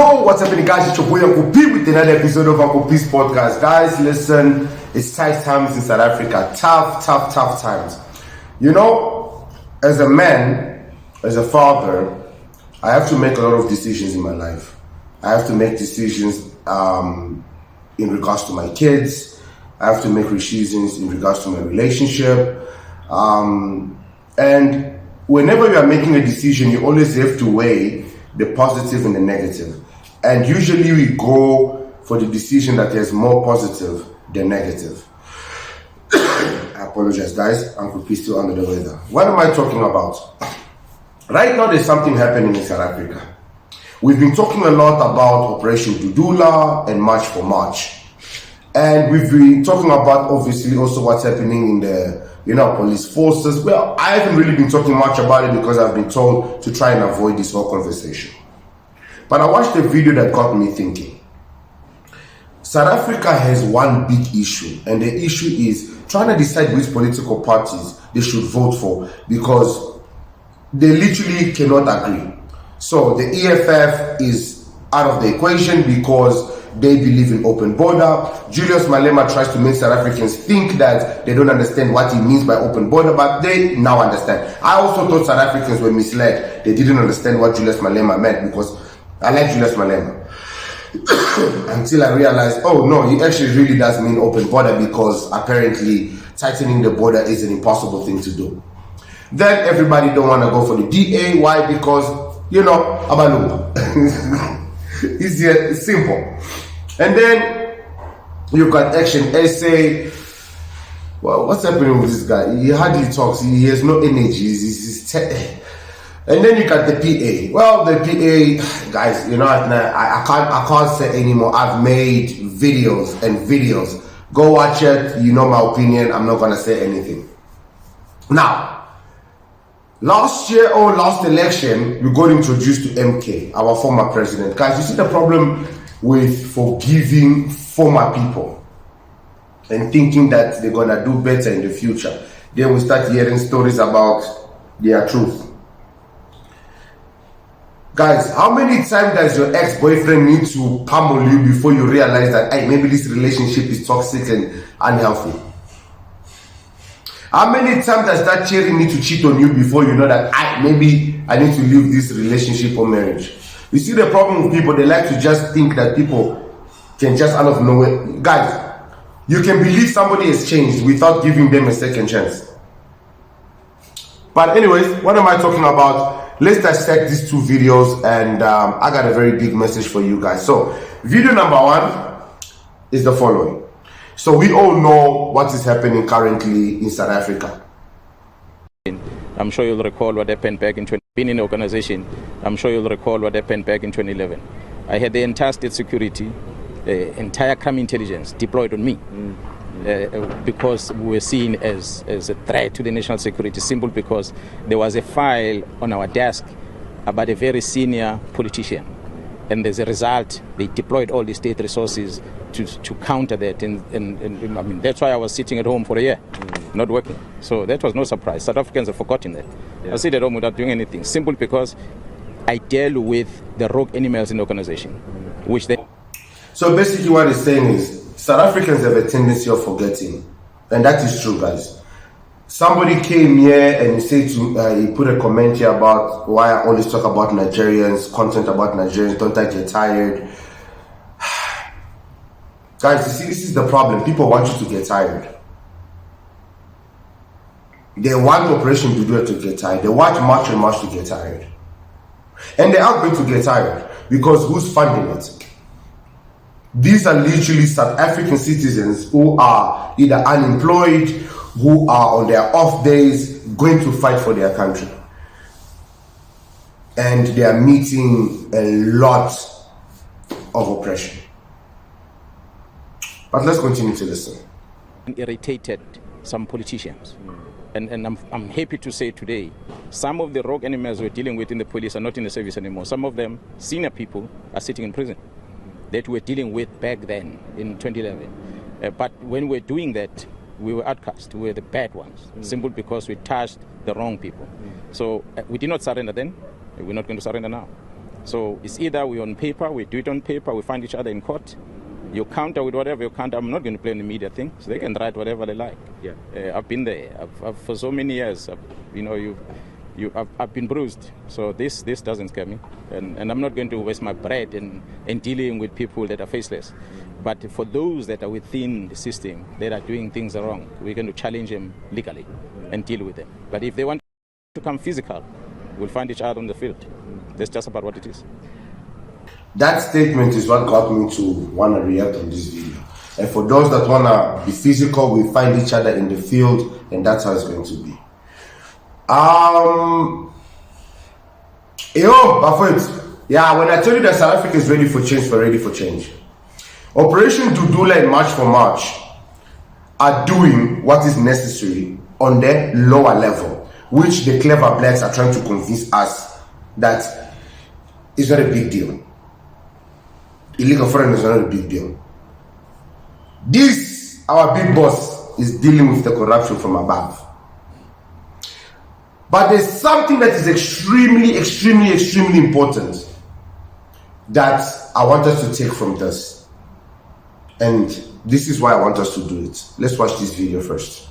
Yo, what's happening, guys? It's your boy Uncle P with another episode of Uncle P's podcast. Guys, listen, it's tight times in South Africa. Tough times. You know, as a man, as a father, I have to make a lot of decisions in my life. I have to make decisions in regards to my kids. I have to make decisions in regards to my relationship. And whenever you are making a decision, you always have to weigh the positive and the negative. And usually we go for the decision that is more positive than negative. I apologize, guys. Uncle P still under the weather. What am I talking about? Right now there's something happening in South Africa. We've been talking a lot about Operation Dudula and March for March. And we've been talking about obviously also what's happening in the police forces. Well, I haven't really been talking much about it because I've been told to try and avoid this whole conversation. But I watched a video that got me thinking. South Africa has one big issue, and the issue is trying to decide which political parties they should vote for because they literally cannot agree. So the EFF is out of the equation because they believe in open border. Julius Malema tries to make South Africans think that they don't understand what he means by open border, but they now understand. I also thought South Africans were misled. They didn't understand what Julius Malema meant because I like Julius Malema. Until I realized, oh no, he actually really does mean open border because apparently tightening the border is an impossible thing to do. Then everybody don't want to go for the DA. Why? Because, Abalunga. Easier, simple. And then you've got Action SA. Well, what's happening with this guy? He hardly talks. He has no energy. And then you got the PA. Well, the PA, guys, I can't say anymore. I've made videos. Go watch it. You know my opinion. I'm not gonna say anything. Now, last year or last election, we got introduced to MK, our former president. Guys, you see the problem with forgiving former people and thinking that they're gonna do better in the future. Then we start hearing stories about their truth. Guys, how many times does your ex-boyfriend need to pummel you before you realize that, hey, maybe this relationship is toxic and unhealthy? How many times does that cherry need to cheat on you before you know that maybe I need to leave this relationship or marriage? You see the problem with people, they like to just think that people can just out of nowhere. Guys, you can believe somebody has changed without giving them a second chance. But anyways, what am I talking about? Let's dissect these two videos and I got a very big message for you guys. So video number one is the following. So we all know what is happening currently in South Africa. I'm sure you'll recall what happened back in being in the organization. I'm sure you'll recall what happened back in 2011. I had the entire state security, entire crime intelligence deployed on me because we were seen as a threat to the national security, simply because there was a file on our desk about a very senior politician. And as a result, they deployed all the state resources to counter that. And I mean, that's why I was sitting at home for a year, not working. So that was no surprise. South Africans have forgotten that. Yeah. I sit at home without doing anything, simply because I deal with the rogue animals in the organization, which they... So basically what he's saying is, South Africans have a tendency of forgetting. And that is true, guys. Somebody came here and he put a comment here about why I always talk about Nigerians, content about Nigerians, don't I get tired? Guys, you see, this is the problem. People want you to get tired. They want Operation Dudula to get tired. They want March and March to get tired. And they are going to get tired because who's funding it? These are literally South African citizens who are either unemployed, who are on their off days going to fight for their country. And they are meeting a lot of oppression. But let's continue to listen. Irritated some politicians. And I'm happy to say today, some of the rogue animals we're dealing with in the police are not in the service anymore. Some of them, senior people, are sitting in prison that we're dealing with back then in 2011. But when we're doing that, we were outcast. We were the bad ones, simply because we touched the wrong people. So we did not surrender then. We're not going to surrender now. So it's either we on paper, we do it on paper, we find each other in court. You counter with whatever you counter. I'm not going to play in the media thing, so they can write whatever they like. Yeah. I've been there. I've for so many years. I've been bruised. So this doesn't scare me, and I'm not going to waste my breath in dealing with people that are faceless. But for those that are within the system that are doing things wrong, we're going to challenge them legally and deal with them. But if they want to come physical, we'll find each other on the field. That's just about what it is. That statement is what got me to want to react on this video. And for those that want to be physical, we find each other in the field, and that's how it's going to be. Yeah, when I told you that South Africa is ready for change, we're ready for change. Operation Dudula and March for March are doing what is necessary on the lower level, which the clever blacks are trying to convince us that it's not a big deal. Illegal foreign is not a big deal. This, our big boss, is dealing with the corruption from above. But there's something that is extremely, extremely, extremely important that I want us to take from this. And this is why I want us to do it. Let's watch this video first.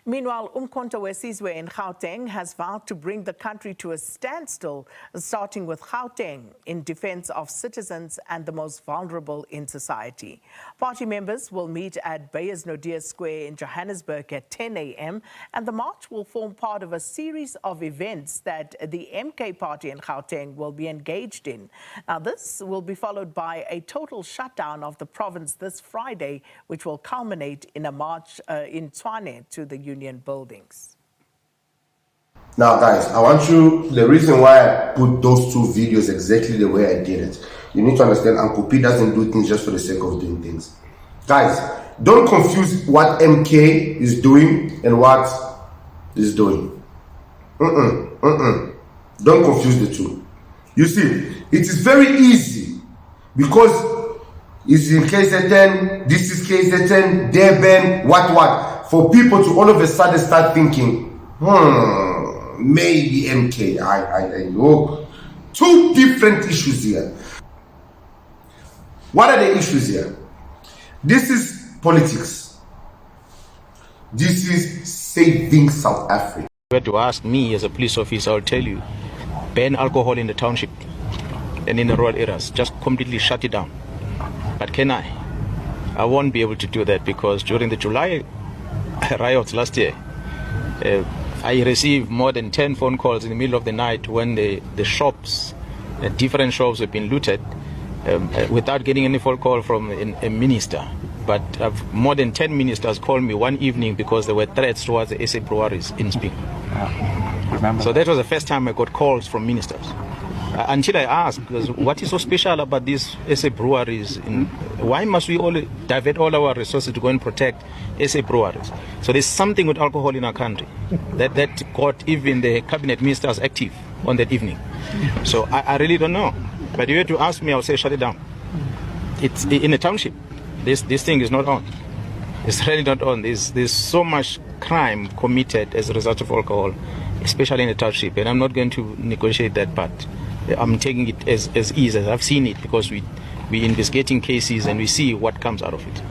Meanwhile, Umkhonto weSizwe in Gauteng has vowed to bring the country to a standstill, starting with Gauteng, in defense of citizens and the most vulnerable in society. Party members will meet at Beyers Naudé Square in Johannesburg at 10 a.m. and the march will form part of a series of events that the MK party in Gauteng will be engaged in. Now, this will be followed by a total shutdown of the province this Friday, which will culminate in a march in Tshwane to the Union buildings. Now guys, I want you, the reason why I put those two videos exactly the way I did it, you need to understand Uncle P doesn't do things just for the sake of doing things. Guys, don't confuse what MK is doing and what is doing. Don't confuse the two. You see, it is very easy because it's in KZN, this is KZN, Durban, what, for people to all of a sudden start thinking, maybe MK. I know. Two different issues here. What are the issues here? This is politics. This is saving South Africa. If you were to ask me as a police officer, I'll tell you, ban alcohol in the township and in the rural areas. Just completely shut it down. But can I? I won't be able to do that because during the July riots last year, I received more than 10 phone calls in the middle of the night when the shops, different shops have been looted without getting any phone call from a minister. But more than 10 ministers called me one evening because there were threats towards the SA breweries in Spring. So that was the first time I got calls from ministers. Until I asked, what is so special about these SA breweries? Why must we all divert all our resources to go and protect SA breweries? So there's something with alcohol in our country that got even the cabinet ministers active on that evening. So I really don't know. But if you were to ask me, I would say shut it down. It's in the township. This thing is not on. It's really not on. There's so much crime committed as a result of alcohol, especially in the township, and I'm not going to negotiate that part. I'm taking it as easy as I've seen it because we're investigating cases and we see what comes out of it.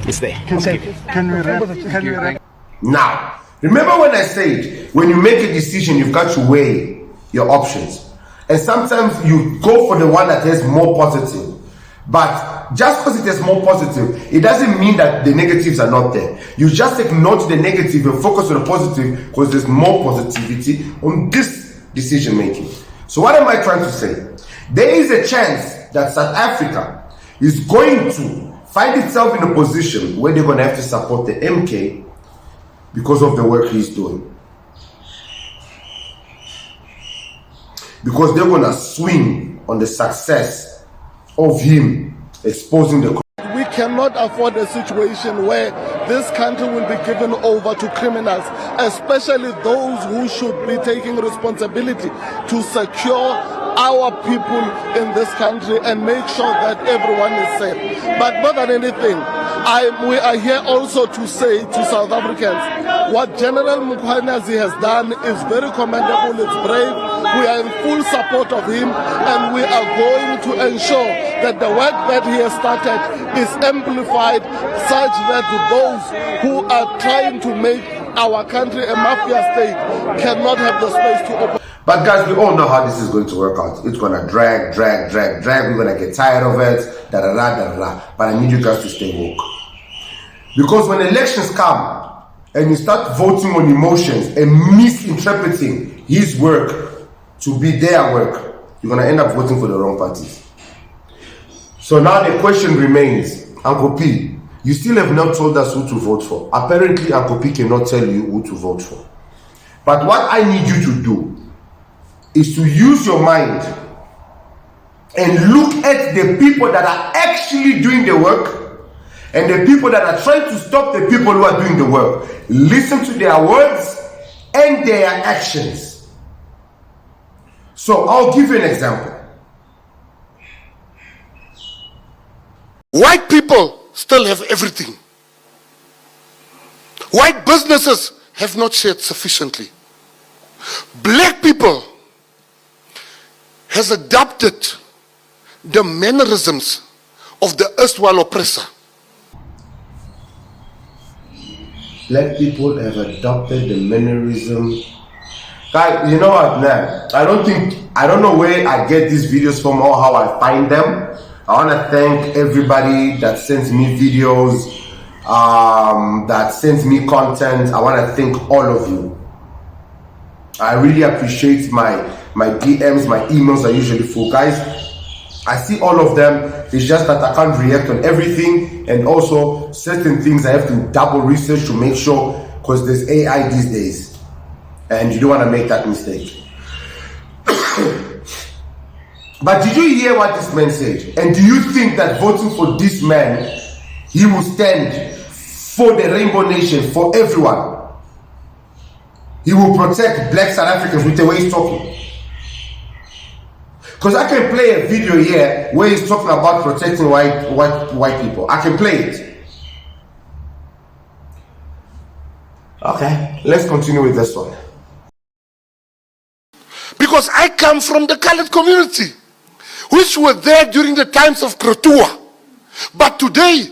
It's there. Can we wrap? Now, remember when I said when you make a decision, you've got to weigh your options. And sometimes you go for the one that has more positive. But just because it has more positive, it doesn't mean that the negatives are not there. You just ignore the negative and focus on the positive because there's more positivity on this decision making. So what am I trying to say? There is a chance that South Africa is going to find itself in a position where they're going to have to support the MK because of the work he's doing. Because they're going to swing on the success of him exposing the. We cannot afford a situation where this country will be given over to criminals, especially those who should be taking responsibility to secure our people in this country and make sure that everyone is safe. But more than anything, We are here also to say to South Africans, what General Mkhwanazi has done is very commendable, it's brave. We are in full support of him, and we are going to ensure that the work that he has started is amplified such that those who are trying to make our country a mafia state cannot have the space to open. But guys, we all know how this is going to work out. It's going to drag. We're going to get tired of it. But I need you guys to stay woke. Because when elections come and you start voting on emotions and misinterpreting his work to be their work, you're going to end up voting for the wrong parties. So now the question remains, Uncle P, you still have not told us who to vote for. Apparently, Uncle P cannot tell you who to vote for. But what I need you to do is to use your mind and look at the people that are actually doing the work and the people that are trying to stop the people who are doing the work. Listen to their words and their actions. So I'll give you an example. White people still have everything. White businesses have not shared sufficiently. Black people has adopted the mannerisms of the erstwhile oppressor. Black people have adopted the mannerism. Guys, you know what, man? I don't know where I get these videos from or how I find them. I want to thank everybody that sends me videos, that sends me content. I want to thank all of you. I really appreciate my DMs, my emails are usually full. Guys, I see all of them. It's just that I can't react on everything, and also certain things I have to double research to make sure, because there's AI these days and you don't want to make that mistake. But did you hear what this man said? And do you think that voting for this man, he will stand for the Rainbow Nation, for everyone? He will protect black South Africans with the way he's talking. Because I can play a video here where he's talking about protecting white people. I can play it. Okay, let's continue with this one. Because I come from the colored community, which were there during the times of Krotua. But today,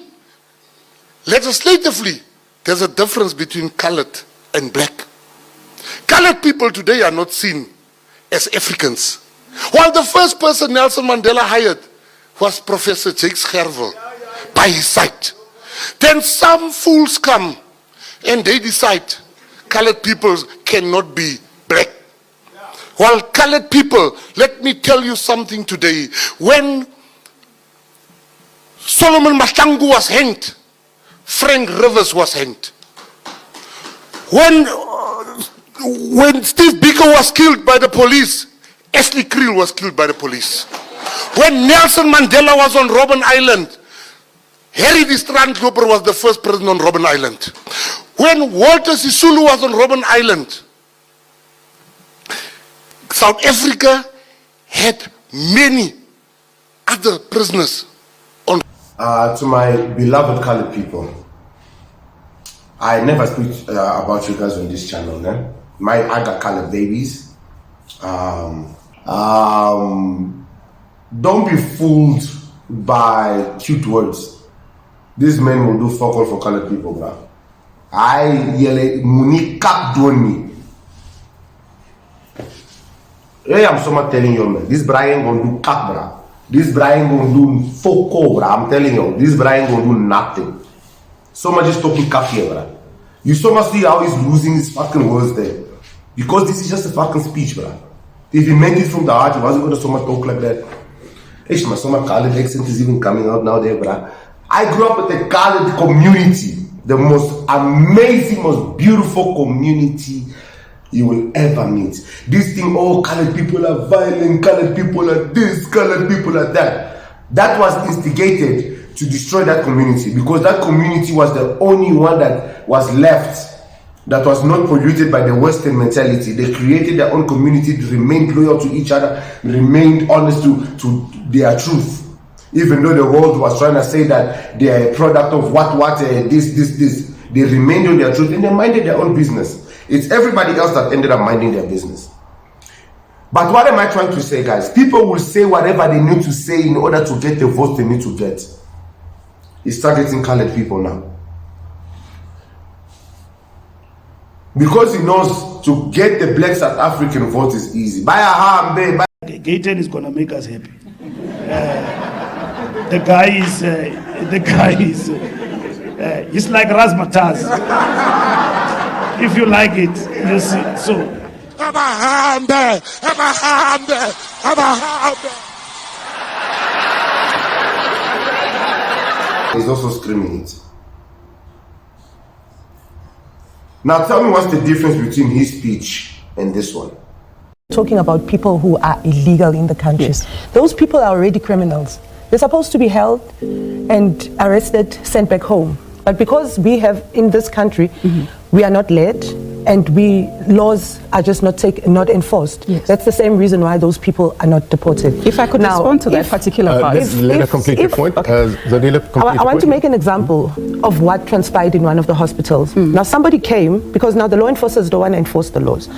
legislatively, there's a difference between colored and black. Colored people today are not seen as Africans. While the first person Nelson Mandela hired was Professor Jakes Gerwel by his side. Then some fools come and they decide colored people cannot be black. While colored people, let me tell you something today. When Solomon Mahlangu was hanged, Frank Rivers was hanged. When Steve Biko was killed by the police, Ashley Creel was killed by the police. When Nelson Mandela was on Robben Island, Harry the Strandloper was the first president on Robben Island. When Walter Sisulu was on Robben Island, South Africa had many other prisoners on. To my beloved colored people, I never speak about you guys on this channel, man. I got colored babies. Don't be fooled by cute words. These men will do fuck all for colored people, bro. I yell money cap doing me. Hey, I'm so much telling you, man. This Brian gonna do cap, bro. This Brian gonna do foco, bro. I'm telling you, this Brian gonna do nothing. So much just talking cap here, bro. You so much see how he's losing his fucking words there. Because this is just a fucking speech, bro. If he meant it from the heart, he wasn't gonna so much talk like that. Ish, my so much colored accent is even coming out now there, bro. I grew up with the colored community, the most amazing, most beautiful community you will ever meet. This thing, oh, colored people are violent, colored people are this, colored people are that. That was instigated to destroy that community, because that community was the only one that was left that was not polluted by the Western mentality. They created their own community, remained loyal to each other, remained honest to their truth. Even though the world was trying to say that they are a product of this. They remained on their truth and they minded their own business. It's everybody else that ended up minding their business. But what am I trying to say, guys? People will say whatever they need to say in order to get the votes they need to get. It's targeting colored people now. Because he knows to get the black South African vote is easy. Gayton is gonna make us happy. The guy is he's like Razmataz. If you like it, you see. So. He's also screaming it. Now tell me what's the difference between his speech and this one? Talking about people who are illegal in the country. Yes. Those people are already criminals. They're supposed to be held and arrested, sent back home. But because we have in this country, we are not led, and laws are just not enforced. Yes. That's the same reason why those people are not deported. If I could respond to that particular part. Let her complete your point. I want to make an example of what transpired in one of the hospitals. Now somebody came, because now the law enforcers don't want to enforce the laws.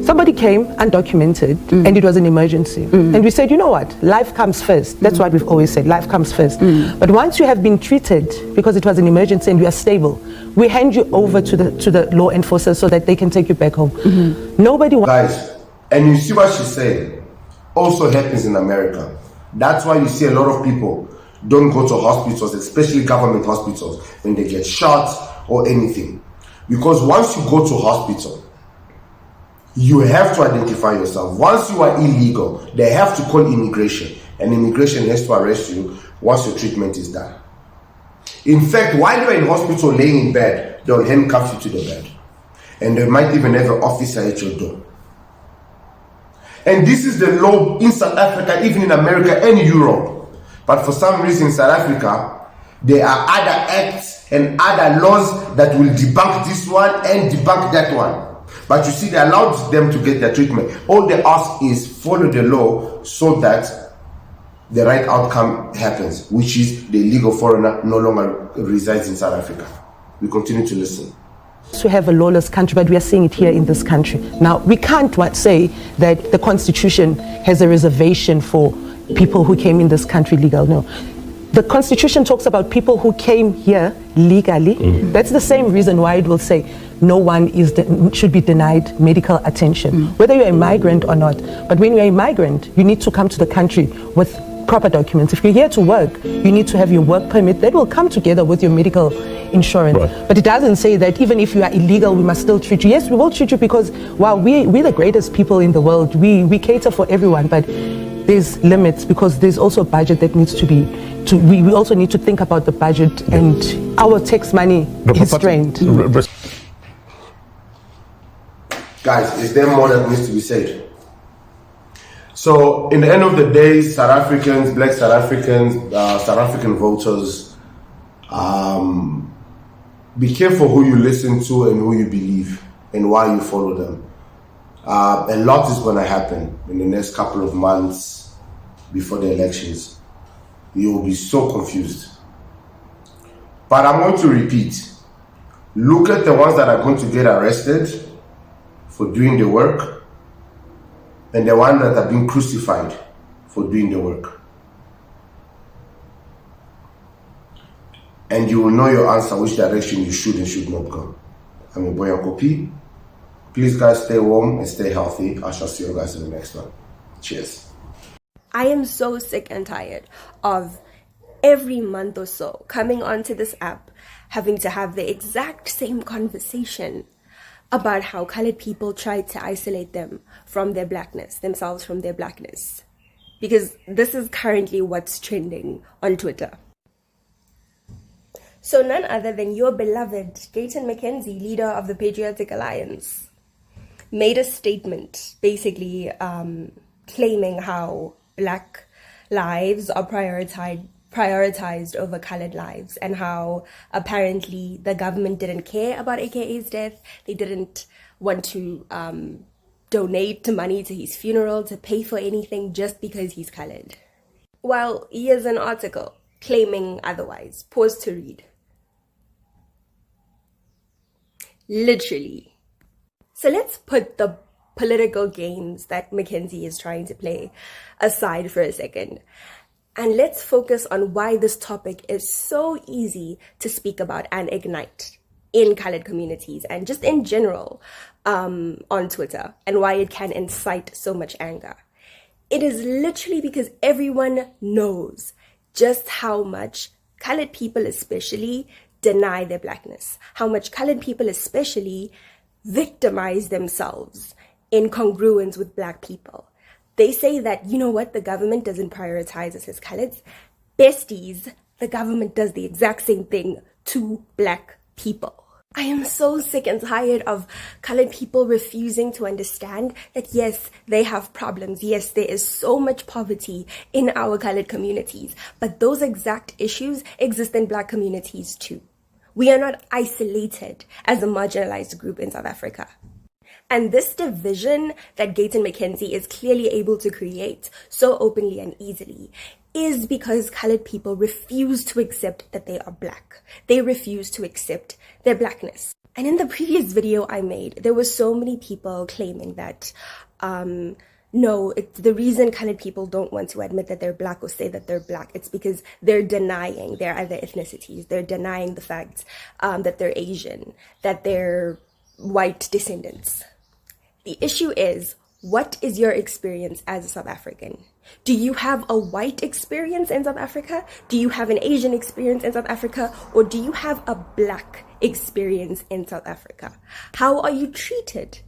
Somebody came undocumented and it was an emergency. And we said, you know what, life comes first. That's what we've always said, life comes first. But once you have been treated, because it was an emergency and you are stable, we hand you over to the law enforcers so that they can take you back home. Nobody wants... Guys, and you see what she's saying, also happens in America. That's why you see a lot of people don't go to hospitals, especially government hospitals, when they get shot or anything. Because once you go to hospital, you have to identify yourself. Once you are illegal, they have to call immigration, and immigration has to arrest you once your treatment is done. In fact, while you're in hospital laying in bed, they'll handcuff you to the bed, and they might even have an officer at your door. And this is the law in South Africa, even in America and Europe. But for some reason in South Africa, there are other acts and other laws that will debunk this one and debunk that one. But you see, they allowed them to get their treatment. All they ask is follow the law so that the right outcome happens, which is the illegal foreigner no longer resides in South Africa. We continue to listen. To have a lawless country, but we are seeing it here in this country. Now, we can't say that the Constitution has a reservation for people who came in this country legal. No. The Constitution talks about people who came here legally. That's the same reason why it will say no one should be denied medical attention, whether you're a migrant or not. But when you're a migrant, you need to come to the country with proper documents. If you're here to work, you need to have your work permit. That will come together with your medical insurance. Right. But it doesn't say that even if you are illegal, we must still treat you. Yes, we will treat you because, wow, we're the greatest people in the world. We cater for everyone, but there's limits because there's also a budget that needs to be, we also need to think about the budget, and our tax money is strained. Guys, is there more that needs to be said? So, in the end of the day, South Africans, black South Africans, South African voters, be careful who you listen to and who you believe and why you follow them. A lot is going to happen in the next couple of months before the elections. You will be so confused. But I'm going to repeat. Look at the ones that are going to get arrested for doing the work, and the ones that are being crucified for doing the work. And you will know your answer, which direction you should and should not go. I'm your boy Uncle P. Please guys, stay warm and stay healthy. I shall see you guys in the next one. Cheers. I am so sick and tired of every month or so coming onto this app, having to have the exact same conversation about how colored people tried to isolate them from their blackness, themselves from their blackness. Because this is currently what's trending on Twitter. So none other than your beloved Gayton McKenzie, leader of the Patriotic Alliance, made a statement basically claiming how black lives are prioritized over colored lives, and how apparently the government didn't care about AKA's death. They didn't want to donate money to his funeral, to pay for anything just because he's colored. Well, here's an article claiming otherwise. Pause to read. Literally. So let's put the political games that Mackenzie is trying to play aside for a second. And let's focus on why this topic is so easy to speak about and ignite in colored communities and just in general on Twitter, and why it can incite so much anger. It is literally because everyone knows just how much colored people especially deny their blackness, how much colored people especially victimize themselves in congruence with black people. They say that, you know what, the government doesn't prioritize us as coloreds. Besties, the government does the exact same thing to black people. I am so sick and tired of colored people refusing to understand that yes, they have problems. Yes, there is so much poverty in our colored communities, but those exact issues exist in black communities too. We are not isolated as a marginalized group in South Africa. And this division that Gayton McKenzie is clearly able to create so openly and easily is because colored people refuse to accept that they are black. They refuse to accept their blackness. And in the previous video I made, there were so many people claiming that, no, the reason colored people don't want to admit that they're black or say that they're black, it's because they're denying their other ethnicities. They're denying the fact that they're Asian, that they're white descendants. The issue is, what is your experience as a South African? Do you have a white experience in South Africa? Do you have an Asian experience in South Africa? Or do you have a black experience in South Africa? How are you treated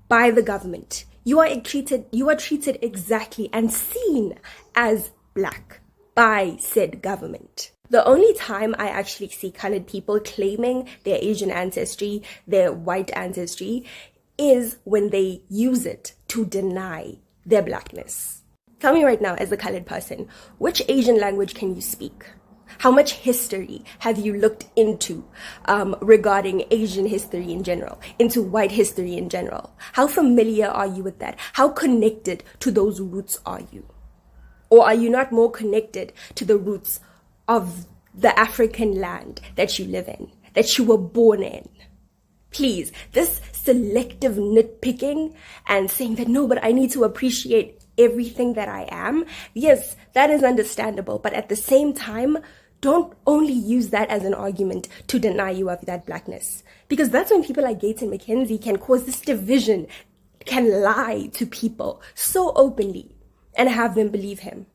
by the government? You are treated exactly and seen as black by said government. The only time I actually see colored people claiming their Asian ancestry, their white ancestry, is when they use it to deny their blackness. Tell me right now, as a colored person, which Asian language can you speak? How much history have you looked into regarding Asian history in general, into white history in general? How familiar are you with that? How connected to those roots are you? Or are you not more connected to the roots of the African land that you live in, that you were born in? Please, this selective nitpicking and saying that, no, but I need to appreciate everything that I am. Yes, that is understandable. But at the same time, don't only use that as an argument to deny you of that blackness. Because that's when people like Gayton McKenzie can cause this division, can lie to people so openly and have them believe him.